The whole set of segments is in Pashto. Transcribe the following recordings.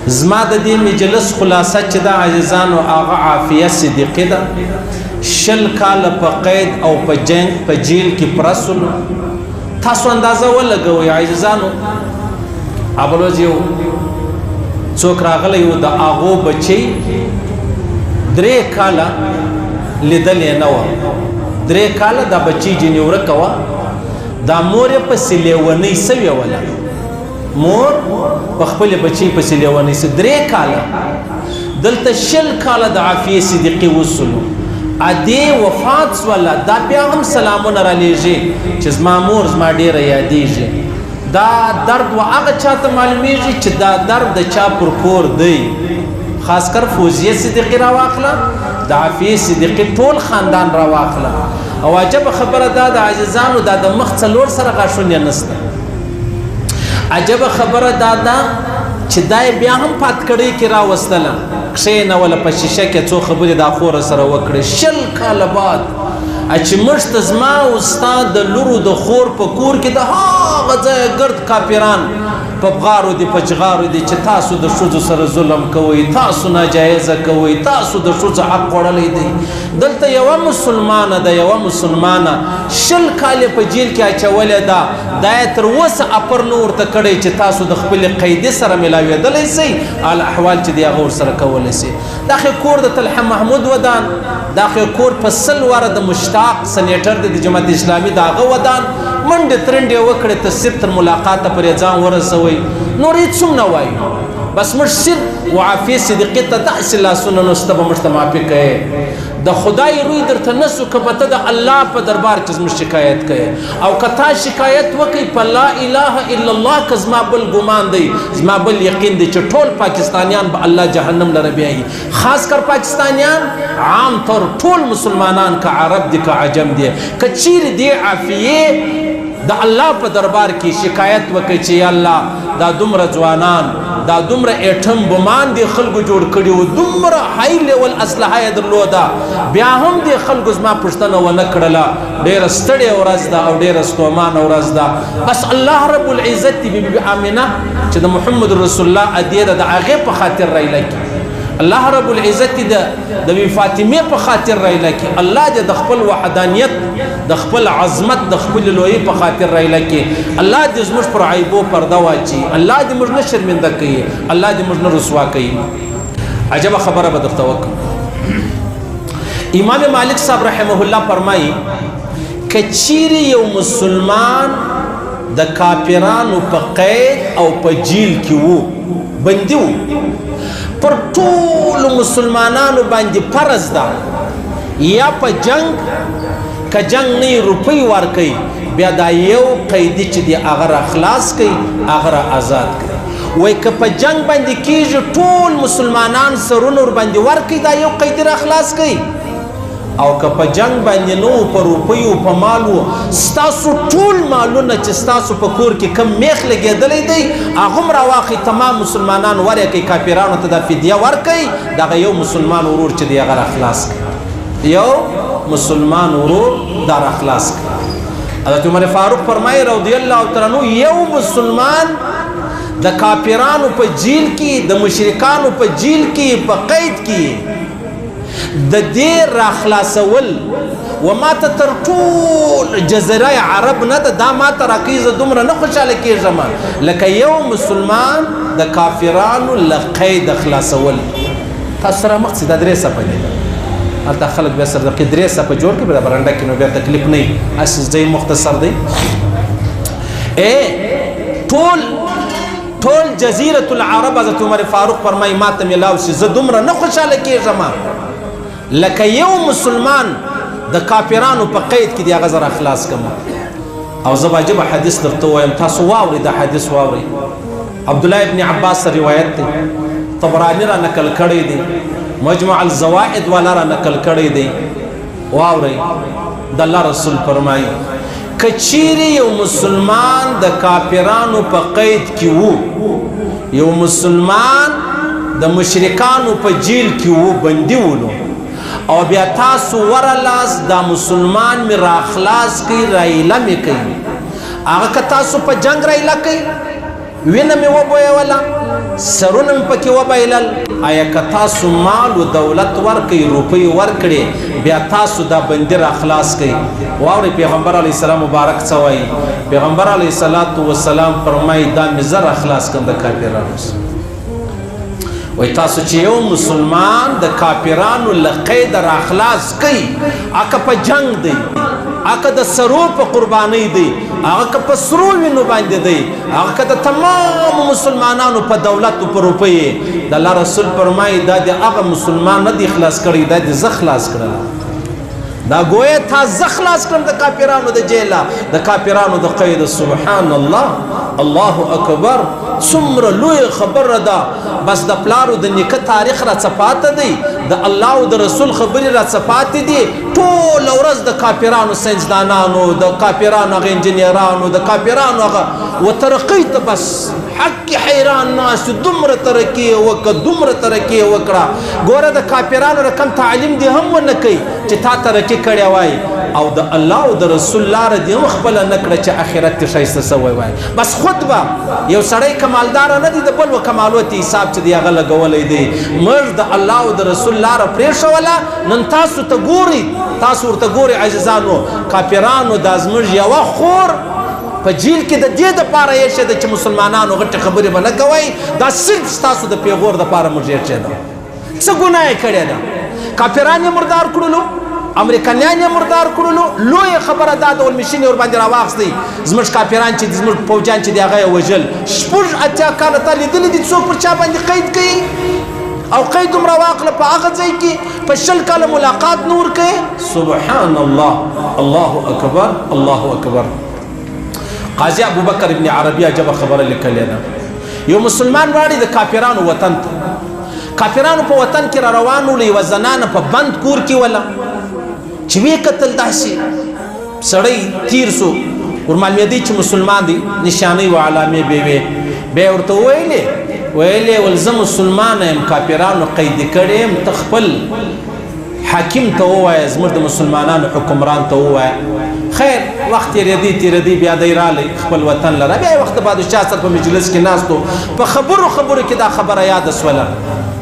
زما د دې مجلس خلاصه چې د عزیزانو هغه عافیه صدیقي ده. 20 کاله په قید او په جنگ په جیل کې پرسلو. تاسو اندازه ولګوئ عزیزانو، ابلوز یو څوک راغلی و د هغو بچی 3 کاله لیدلې نه وه. 3 کاله دا بچی جنې ورکه وه. دا مور یې پسې لیونۍ سوې وله. مور په خپل بچی پسې لیونۍ سوې 3 کاله. دلته 20 کاله د عافیه صدیقي وصلو. ادې وفات سوله. دا بیا هم سلامونه رالیږي چې زما مور زما ډېره یادېږي. دا درد و هغه چاته معلومیږي چې دا درد د چا پر کور دی. خاص کر فوزیه صدیقي راواخله، د عافیه صدیقي ټول خاندان راواخله. او عجب خبره دا د عزیزانو دا د مخ 4 سره غاښونه نسته. عجب خبره دا ده چې دا بیا هم پاتکړۍ کې راوستله، کښېنوله په شیشه کې څو خبرې دا خور سره وکړې. 20 کاله بعد چې مړ ته زما او ستا د لورو د خور په کور کې د هغه ځایه ګرد کافران په بغارو دي په چغارو دي چې تاسو د ښځو سره ظلم کوئ، تاسو ناجایزه کوئ، تاسو د ښځو حق خوړلی دی. دلته یوه مسلمانه ده، یوه مسلمانه 20 کالې په جیل کې اچولې ده. دا یې تر اوسه اپر نه ورته کړی چې تاسو د خپلې قیدې سره میلاوېدلی سئ، احوال چې دی هغه ورسره کولی سئ. دا خو کور د طلحه محمود ودان، دا خو کور په 100 واره د مشتاق سنیټر د جماعت اسلامي د هغه ودان. منډې ترنډې وکړې، تصدیق تر ملاقاته پرې ځان ورسوئ. نور هېڅ هم نه وایو، بس موږ صرف وعافیې صدیقي ته داسې لاسونه نسته به موږ ته معافي کوې. د خدای روی درته نسو که به ته د الله په دربار کې زموږ شکایت کوې. او که تا شکایت وکړئ په لا اله الا الله که زما بل ګمان دی، زما بل یقین دی چې ټول پاکستانیان به الله جهنم لره بیایي. خاص کر پاکستانیان، عام طور ټول مسلمانان که عرب دي که عجم دي، که چیرې دې عافیې د الله په دربار کې شکایت وکړي چې یا الله دا دومره ځوانان، دا دومره ایټم بمان دي خلکو جوړ کړي وو، دومره های لیول اسلحه یې درلوده، بیا هم دې خلکو زما پوښتنه ونه کړله. ډېره ستړې ورځ ده او ډېره ستومانه ورځ ده. بس الله رب العزت دې بي امینه چې د محمد رسول الله ادیه ده د هغې په خاطر رایله کړي. الله رب العزت د بی فاطمه په خاطر رایله کړي. الله دې د خپل وحدانیت، د خپل عظمت، د خپل لویۍ په خاطر رایله کړي. الله دې زموږ پر عیبو پرده واچي. الله دې موږ نه شرمنده کوي. الله دې موږ نه رسوا کوي. عجبه خبره به درته وکړم. امام مالک صاحب رحمه الله فرمایي که چیرې یو مسلمان د کافرانو په قید او په جیل کې وو، بندي وو، پر ټولو مسلمانانو باندې فرض ده یا په جنگ، که جنگ نه روپۍ ورکوي، بیا دا یو قیدي چې دی هغه را خلاص کوي، هغه را آزاد کوي. وایي که په جنگ باندې کېږي ټول مسلمانان سرونه ورباندې ورکوي، دا یو قیدي را خلاص کوي. او که په جنگ باندې نو په روپیو په مالو، ستاسو ټول مالونه چې ستاسو په کور کې کم میخ لګېدلی دی هغه هم راواخلئ، تمام مسلمانان ورکوئ، کافرانو ته دا فدیه ورکوئ. دغه یو مسلمان ورور چې دی هغه راخلاص کړي، یو مسلمان ورور دا راخلاص کړي. حضرت عمر فاروق فرمایي رضی الله تعالی عنہ یو مسلمان د کافرانو په جیل کې، د مشرکانو په جیل کې، په قید کې د دې راخلاصول و ما ته تر ټول جزیره عرب نه ده، دا ما ته راکوي، زه دومره نه خوشحاله کېږم لکه یو مسلمان د کافرانو له قیده خلاصول. تاسو سره مخ چې دا 3 صفحې دي، هلته خلک بیا سره دقیق 3 صفحې جوړ کړي، په برنډه کې نو بیا تکلیف نه وي، هسې ځای مختصر دی. ټول جزیرة العرب حضرت عمر فاروق فرمایي ما ته میلاو شي، زه دومره نه خوشحاله کېږم لکه یو مسلمان د کافرانو په قید کې دی هغه زه راخلاص کړم. او زه به عجبه حدیث درته ووایم، تاسو واورئ دا حدیث واورئ. عبدالله ابن عباس روایت دی، طبراني را نقل کړی دی، مجمع الزوائد والا را نقل کړی دی. واورئ د الله رسول فرمایي که چیرې یو مسلمان د کافرانو په قید کې وو، یو مسلمان د مشرکانو په جیل کې وو، بندي ولو، او بیا تاسو ورلاس دا مسلمان می راخلاص کی رایله می کوي، هغه که تاسو په جنگ رایله کوي، وینه می وبویوله، سرونه پکې وبایلل آیا که تاسو مال و دولت ورکړئ روپۍ ورکړې بیا تاسو دا بندي را خلاص کړئ واورئ پیغمبر علیه السلام مبارک څه وایي پیغمبر علیه السلام فرمایي دا مې زه را خلاص کړم د کافرانو وای تاسو چې یو مسلمان د کافرانو له قیده را خلاص کړئ اکه په جنگ دی اکه د سرو په قربانۍ دی هغه که په سرو وینو باندې دی هغه که د تمام مسلمانانو په دولت او په روپۍ د الله رسول فرمایي دا د هغه مسلمان نه دی خلاص کړی دا د زه خلاص کړم دا گویا تا زه خلاص کړم د کافرانو د جیله د کافرانو د قید سبحان الله الله اکبر څومره لوی خبره ده بس د پلارو د نیکه تاریخ را څپاته دی د الله او د رسول خبرې را څپاتې دي ټوله ورځ د کافرانو ساینسدانانو د کافرانو هغه انجینرانو د کافرانو هغه وترقۍ ته بس حق حیران ناس دومره ترقي وکړه دومره ترقي وکړه ګوره د کافرانو رقم تعلیم دی هم ونه کوي چې تا ترقي کړی وای او د الله او د رسول لاره دی هم خپله نه کړه چې آخرت کې ښایسته سوی وای بس خود به یو سړی کمالداره نه دی د بل و کمالوت حساب چې دی هغه لګولی دی موږ د الله او د رسول لاره پرېښوله نن تاسو ته ګورئ تاسو ورته ګورئ عزیزانو کافرانو دا زموږ یوه خور په جیل کې د دې دپاره ایښې ده چې مسلمانانو غټې خبرې به نه کوئ دا صرف ستاسو د پیغور دپاره موږ ایښې ده څه ګناه یې کړې ده کافران یې مردار کړلو امریکایان یې مردار کړلو لویه خبره دا ډول مشین یې ورباندې راواخیستی زموږ کافران چې زموږ فوجیان چې دي هغه یې وژل شپږ اتیا کاله تا لیدلي دي څوک پر چا باندې قید کوي او قید هم راواخله په هغه ځای کې په 20 کاله ملاقات نه ورکوي سبحان الله الله اکبر الله اکبر قاضي ابوبکر ابن عربي عجبه خبره لیکلې ده یو مسلمان واړي د کافرانو وطن ته کافرانو په وطن کې را روان ول یوه زنانه په بند کور کې وله چې ویې کتل داسې سړی تیر سو ورمعلومېدی چې مسلمان دی نشانۍ و علامې به وې بیا یې ورته ویلې ول زه مسلمانه یم کافرانو قیدي کړی یم ته خپل حاکم ته ووایه زموږ د مسلمانانو حکمران ته ووایه خیر وخت تېرېدی بیا دی رالی خپل وطن لره بیا یې وخت د بادشاه سره په مجلس کې ناستو په خبرو کې دا خبره یاده سوله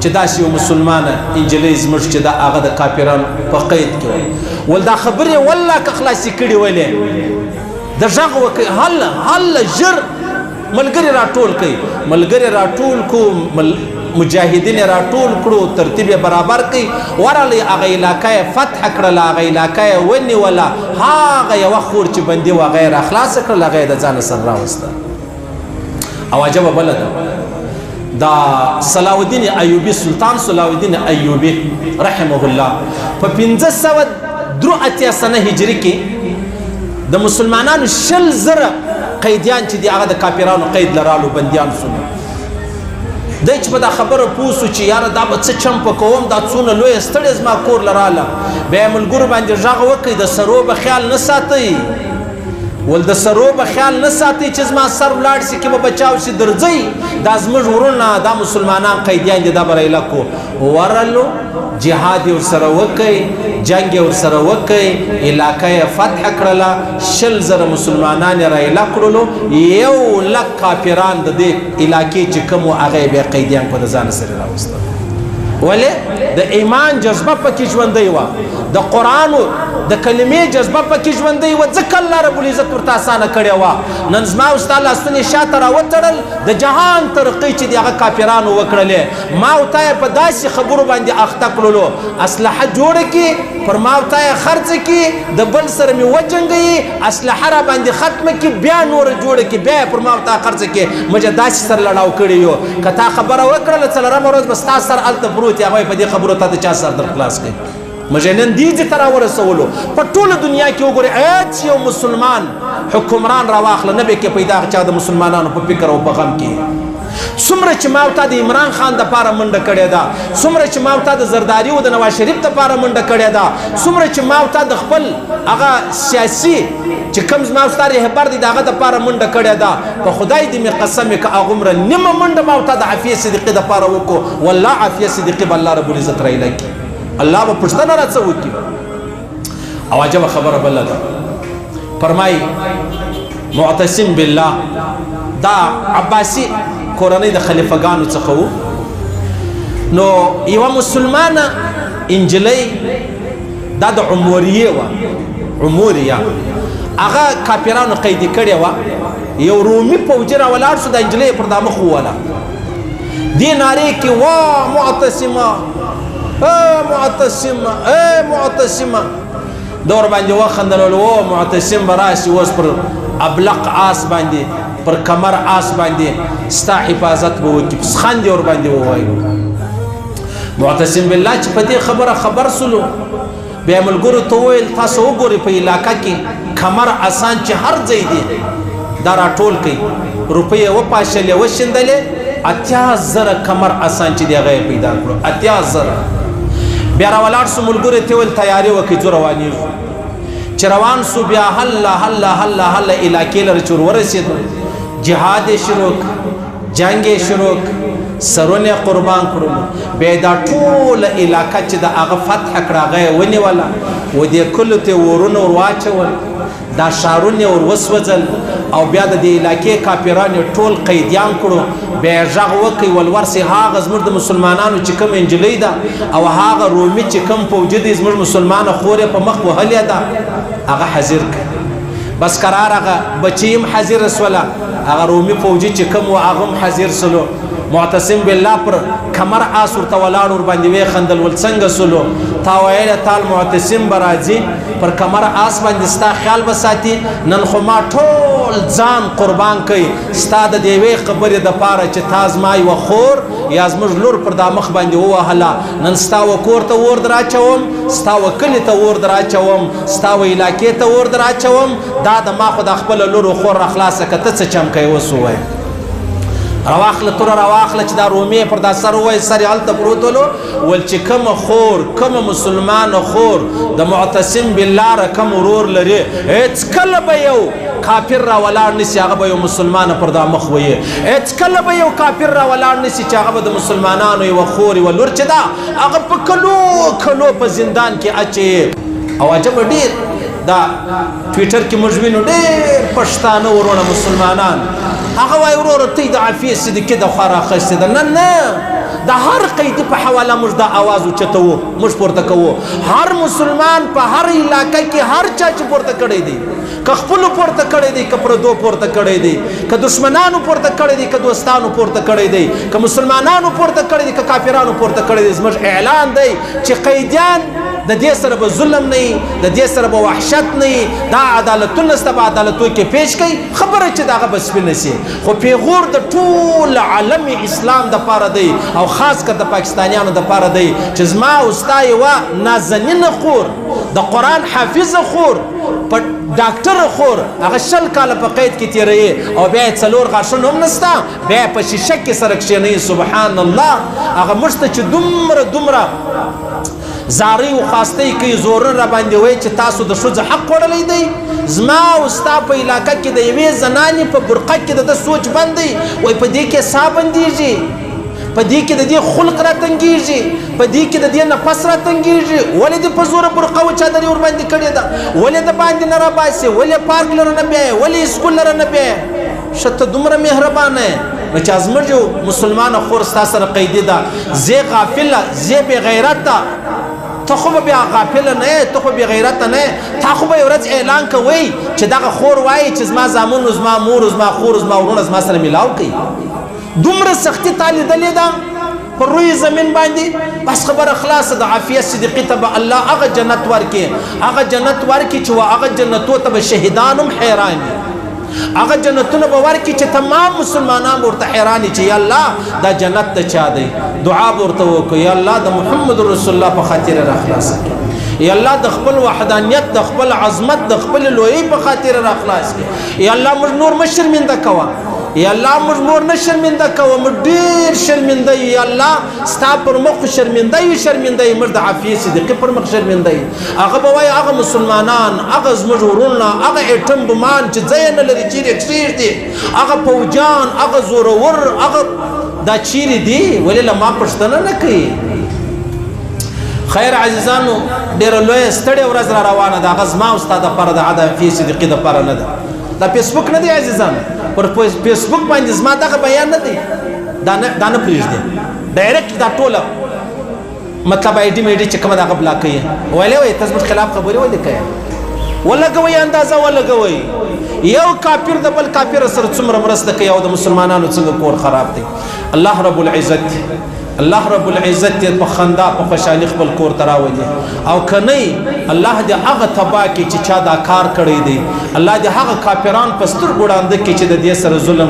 چې داسې یو مسلمانه انجلۍ زموږ چې دا هغه د کافرانو په قید کې وه ول دا خبرې والله که خلاصې کړي ولې د غږ وکړئ هله ژر ملګري راټول کړئ ملګري راټول کړو مجاهدین راټول کړو ترتیب برابر کړي ورغلې هغه علاقه یې فتح کړله هغه علاقه یې ونیوله هغه یوه خور چې بندي و هغه یې راخلاصه کړله هغه یې د ځانه سره راوسته او عجبه بله ده دا صلاح الدین ایوبي سلطان صلاح الدین ایوبي رحمه الله په 1583 سنه هجري کې د مسلمانانو 100,000 قیدیان چې دي هغه د کافرانو قید لرالو بندیان سونه دی چې په دا خبره پوه سو چې یاره دا به څه چمپه کوم دا څونه لویه ستړې زما کور لراله بیا یې ملګرو باندې غږ وکړئ د سرو به خیال نه ساتئ ول د سرو به خیال نه ساتئ چې زما سر ولاړ سي کې به بچاو شي درځئ دا زموږ ورونه دا مسلمانان قیدیان دي دا به رایله کو ورلو جهاد یې ورسره وکړئ جنگ یې ورسره وکړئ علاقه یې فتح کړله 100,000 مسلمانان یې رایله کړلو 100,000 کافران د دې علاقې چې کوم و هغه یې بیا قیدیان په د ځانه سره راوستل ولې د ایمان جذبه پکې ژوندی وه د قرآن د کلمې جذبه پکې ژوندی وه ځکه الله رب العزت ورته اسانه کړې وه نن زما او ستا لاسونه یې شاته راوتړل د جهان ترقۍ چې د هغه کافرانو وکړلې ما او تا یې په داسې خبرو باندې اخته کړلو اسلحه جوړه کړي پر ما او تا یې خرڅه کړي د بل سره مې وجنګوي اسلحه را باندې ختمه کړي بیا نوره جوړه کړي بیا یې پر ما او تا خرڅه کړي موږ داسې سره لړاو کړي یو که تا خبره وکړله څلورمه ورځ به ستا سر هلته پروت هغه په دې خبرو ته د چا سر در خلاص کړي موږ نن دې ته راورسولو په ټوله دنیا کې وګورئ هېڅ یو مسلمان حکمران راواخله نه به کې پیدا چا د مسلمانانو په فکر او په غم کې څومره چې ما او تا د عمران خان دپاره منډه کړې ده څومره چې ما او تا د زرداري او د نواز شریف دپاره منډه کړې ده څومره چې ما او تا د خپل هغه سیاسي چې کوم زما او ستا رهبر دی د هغه دپاره منډه کړې ده په خدای دې مې قسم که هغومره نیمه منډه ما او تا د عافیه صدیقي دپاره وکړو والله عافیه صدیقي به الله رب العزت رایله کړي الله به پوښتنه راڅه وکړي او عجبه خبره بله ده فرمایي معتصم بالله دا عباسي کورنۍ د خلیفګانو څخه وو. نو یوه مسلمانه انجلۍ دا د عموریې وه، عموریه، هغه کافرانو قیدي کړې وه. یو رومي پوجي راولاړ شو، د انجلۍ پر دا مخ ووله. دې نارې کې وا معتصمه معتصمه معتصمه، د ورباندې وخندل، و معتصم به راشي اوس پر ابلق آس باندې، پر کمر آس باندې ستا حفاظت به وکړي. خندې ورباندې ووایو. معتصم بالله چې په دې خبره خبر سلو، بیا ملګرو ته وویل تاسو وګورئ په علاقه کې کمر آسان چې هر ځای دی دا راټول کړئ. روپۍ یې وپاشلې وشیندلې، 80,000 کمر آسان چې دی هغه یې پیدا کړو، 80,000. بیا راولاړ سو، ملګرو ته ویل تیارې وکړئ ځو روانېږو. چې روان سو بیا هله هله هله هله علاقې لره چې ورورسېدو، جهاد یې شروع، جنګ یې شروع، سرونه قربان کړلو. بیا دا ټوله علاقه چې د هغه فتح کړه هغه یې ونیوله، و دې کلو ته ورونه ور واچول، دا ښارونه ور وسوځل، او بیا د دې علاقې کافران یې ټول قیدیان کړو. بیا یې غږ وکړئ ولورسې هغه زموږ د مسلمانانو چې کوم انجلۍ ده او هغه رومي چې کوم فوجي دی زموږ مسلمانه خور یې په مخ وهلې ده، هغه حاضر کړه. بس قرار هغه بچی هم حاضر سوله، هغه رومي فوجي چې کوم و هغه هم حاضر سلو. معتصم بالله پر کمر آس ورته ولاړ، ورباندې وخندل، ول څنګه سلو؟ تا ویله تال معتصم به راځي پر کمر آس باندې ستا خیال به ساتي، نن خو ما ټول ځان قربان کوي ستا د دې یوې خبرې دپاره چې تا زما یوه خور یا زموږ لور پر دا مخ باندې ووهله. نن ستا و کور ته اور در اچوم، ستا و کلي ته اور در اچوم، ستا و علاقې ته اور در اچوم. دا د ما خو د خپله لور و خور راخلاصه که ته څه چم کوې اوس ووایه. رواخله توره راواخله چې دا رومې پر دا سر ووایي، سر یې هلته پروت ولو. ول چې کومه خور، کومه مسلمانه خور د معتصم بالله رقم ورور لري، هېڅکله به یو کافر را ولاړ نسی هغه به یو مسلمانه پر دا مخ ویي، هېڅکله به یو کافر را ولاړ نسی چې هغه به د مسلمانانو یوه خور یوه لور چې ده هغه په کلو کلو په زندان کې اچوي. او عجبه ډېر دا ټویټر کې موږ وینو ډېر پښتانه ورونه مسلمانان هغه وایي وروره ته د عافیې صدیقې د خوا راخیستې ده. نه نه، د هر قیدي په حواله موږ دا آواز اوچتوو، موږ پورته کوو. هر مسلمان په هر علاقه کې هر چا چې پورته کړی دی، که خپلو پورته کړی دی، که پردو پورته کړی دی، که دشمنانو پورته کړی دی، که دوستانو پورته کړی دی، که مسلمانانو پورته کړی دی، که کافرانو پورته کړی دی، زموږ اعلان دی چې قیدیان د دې سره به ظلم نه وي، د دې سره به وحشت نه وي، دا عدالتونه سته به عدالتو کې پیش کوي. خبره چې د هغه به سپینه سي، خو پیغور د ټول عالم اسلام دپاره دی او خاص کر د پاکستانیانو دپاره دی چې زما او ستا یوه نازنینه خور، د قرآن حافظه خور، په ډاکټره خور، هغه 20 کاله په قید کې تېروي او بیا یې 4 غاښونه هم نسته، بیا یې په شیشه کې سره کښېنوي. سبحان الله. هغه موږ ته چې دومره زاری و خواستی کوي، زورن را باندې وایي چې تاسو د ښځو حق خوړلی دی. زما او ستا په علاقه کې د یوې زنانې په برقه کې د ده سوچ بند دی، وایي په دې کې ساه بندېږي، په دې کې د دې خلق را تنګېږي، په دې کې د دې نفس را تنګېږي. ولې دې په زوره برقه و چادرې ور باندې کړې ده؟ ولې د باندې نه راباسې؟ ولې پارک لره نه بیایې؟ ولې سکول لره نه بیایې؟ ښه ته دومره مهربانه یې. نو چې زموږ یو مسلمانه خور ستا سره قیدي ده، زه غافله، زه بې غیرته، ته خو به بیا غافله نه یې، ته خو بې غیرته نه یې. تا خو به یو ورځ اعلان کوئ چې دغه خور وایي چې زما زامن و زما مور و زما خور و زما ورونه زما سره میلاو کوي. دومره سختي تا لیدلې ده پر روی زمین باندې، بس خبره خلاصه ده. عافیه صدیقي ته به الله هغه جنت ورکړي، هغه جنت ورکړي چې هغه جنتو ته به شهیدان هم حیران وي، هغه جنتونه به ورکړي چې تمام مسلمانان ورته حیران چې یا الله دا جنت د چا دی. دعا به ورته وکړو، یا الله د محمد رسول الله په خاطر را خلاص کړي، یا الله د خپل وحدانیت، د خپل عظمت، د خپل لویۍ په خاطر را خلاص کړي. یا الله موږ نور مه شرمنده کوه، یا الله موږ نور نه شرمنده کوه، موږ ډېر شرمنده یو. یا الله ستا پر مخ شرمنده یو، شرمنده یو، موږ د عافیې صدیقي پر مخ شرمنده یو. هغه به وایي هغه مسلمانان، هغه زموږ ورونه، هغه ایټم بمان چې ځای نه لري چیرې کښېږدي، هغه پوجان، هغه زورور، هغه دا چیرې دي؟ ولې له ما پوښتنه نه کوي؟ خیر عزیزانو، ډېره لویه ستړې ورځ را روانه ده. هغه زما او ستا دپاره د عافیې صدیقي دپاره نه ده. دا فیسبوک نه دی عزیزانو، پر فیسبوک باندې زما دغه بیان نه دی. دا نه پرېږدي ډایرکټ دا ټوله مطلب آی ډي مې ډي چې کومه دغه بلاک کوي ویلې وایي تثبت خلاف خبرې ولې کوي ولګوئ اندازه ولګوئ یو کافر د بل کافر سره څومره مرسته کوي او د مسلمانانو څنګه کور خراب دی الله رب العزت په خندا په خوشحالي خپل کور ته راولي او که نه الله دې هغه تباه کړي چې چا دا کار کړی دی الله دې هغه کافران په سترګو ړانده کړي چې د دې سره ظلم